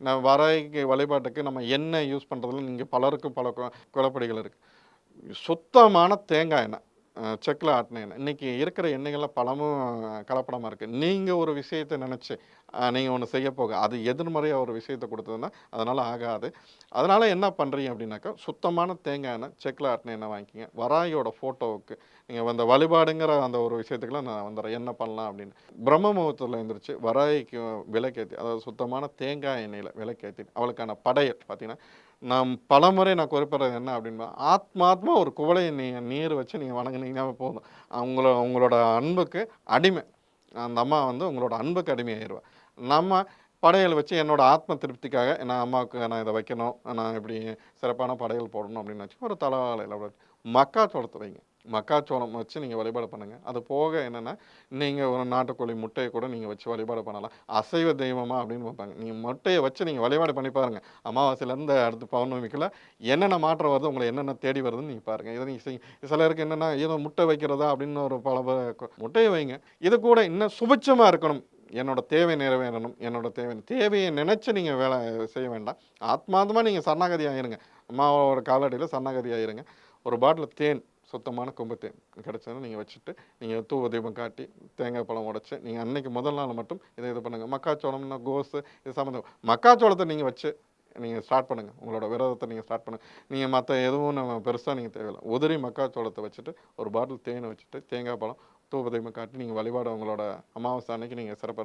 நான் வராய்க்கு வழிபாட்டுக்கு நம்ம எண்ணெய் யூஸ் பண்ணுறதுல நீங்கள் பலருக்கு பல குழப்படிகள் இருக்குது. சுத்தமான தேங்காய் எண்ணெய், செக்கில் ஆட்டின எண்ணெய். இன்றைக்கி இருக்கிற எண்ணெய்களில் பலமும் கலப்படமாக இருக்குது. நீங்கள் ஒரு விஷயத்தை நினச்சி நீங்கள் ஒன்று செய்ய போக அது எதிர்மறையாக ஒரு விஷயத்தை கொடுத்ததுன்னா அதனால் ஆகாது. அதனால் என்ன பண்ணுறீங்க அப்படின்னாக்கா, சுத்தமான தேங்காய் எண்ணெய், செக்கில் ஆட்டின எண்ணெய் வாங்கிக்கிங்க. வராயோட ஃபோட்டோவுக்கு நீங்கள் அந்த வழிபாடுங்கிற அந்த ஒரு விஷயத்துக்குலாம் நான் வந்துடுறேன், என்ன பண்ணலாம் அப்படின்னு. பிரம்ம முகூர்த்தத்தில் எழுந்திரிச்சு வராய்க்கு விளக்கேற்றி, அதாவது சுத்தமான தேங்காய் எண்ணெயில் விளக்கேற்றி அவளுக்கான படையல் பார்த்தீங்கன்னா, நாம் பலமுறை நான் குறிப்பிட்றது என்ன அப்படின்னா, ஆத்மாத்மா ஒரு குவளை நீர் வச்சு நீங்கள் வணங்குனீங்கன்னா போதும். உங்களோட அன்புக்கு அடிமை. அந்த அம்மா வந்து உங்களோட அன்புக்கு அடிமையாயிருவா. நம்ம படையல் வச்சு என்னோட ஆத்ம திருப்திக்காக நான் அம்மாவுக்கு நான் இதை வைக்கணும், நான் இப்படி சிறப்பான படையல் போடணும் அப்படின்னு வச்சு ஒரு தலவாழையில் மக்காச்சோளத்தை வைங்க. மக்காச்சோளம் வச்சு நீங்கள் வழிபாடு பண்ணுங்கள். அது போக என்னென்னா, நீங்கள் ஒரு நாட்டுக்கோழி முட்டையை கூட நீங்கள் வச்சு வழிபாடு பண்ணலாம். அசைவ தெய்வமா அப்படின்னு பார்ப்பாங்க. நீங்கள் முட்டையை வச்சு நீங்கள் வழிபாடு பண்ணி பாருங்கள். அமாவாசையிலேருந்து அடுத்து பௌர்ணமிக்குள்ள என்னென்ன மாற்றம் வருது, உங்களை என்னென்ன தேடி வருதுன்னு நீங்கள் பாருங்கள். இதை நீங்கள் சிலருக்கு என்னென்னா, ஏதோ முட்டை வைக்கிறதா அப்படின்னு ஒரு முட்டையை வைங்க. இது கூட இன்னும் சுபிட்சமாக இருக்கணும், என்னோட தேவை நிறைவேறணும், என்னோட தேவையை நினச்சி நீங்கள் வேலை செய்ய வேண்டாம். ஆத்மார்த்தமாக நீங்கள் சரணாகதி ஆயிருங்க. அம்மாவோட காலடியில் சரணாகதி ஆயிருங்க. ஒரு பாட்டில் தேன், சுத்தமான கொம்பு தேன் கிடச்சதுன்னு நீங்கள் வச்சுட்டு, நீங்கள் தூவ தீபம் காட்டி தேங்காய் பழம் உடைச்சு நீங்கள் அன்னைக்கு முதல் நாள் மட்டும் இது பண்ணுங்கள். மக்காச்சோளம்னா கோஸு இது சம்மந்தம் மக்காச்சோளத்தை நீங்கள் வச்சு நீங்கள் ஸ்டார்ட் பண்ணுங்கள். உங்களோட விரதத்தை நீங்கள் ஸ்டார்ட் பண்ணுங்கள். நீங்கள் மற்ற எதுவும் நம்ம பெருசாக நீங்கள் தேவையில்லை. உதிரி மக்காச்சோளத்தை வச்சுட்டு ஒரு பாட்டில் தேனை வச்சுட்டு தேங்காய் பழம் தூப தீபம் காட்டி நீங்கள் வழிபாடு உங்களோட அமாவாசை அன்னைக்கு நீங்கள் சிறப்பாக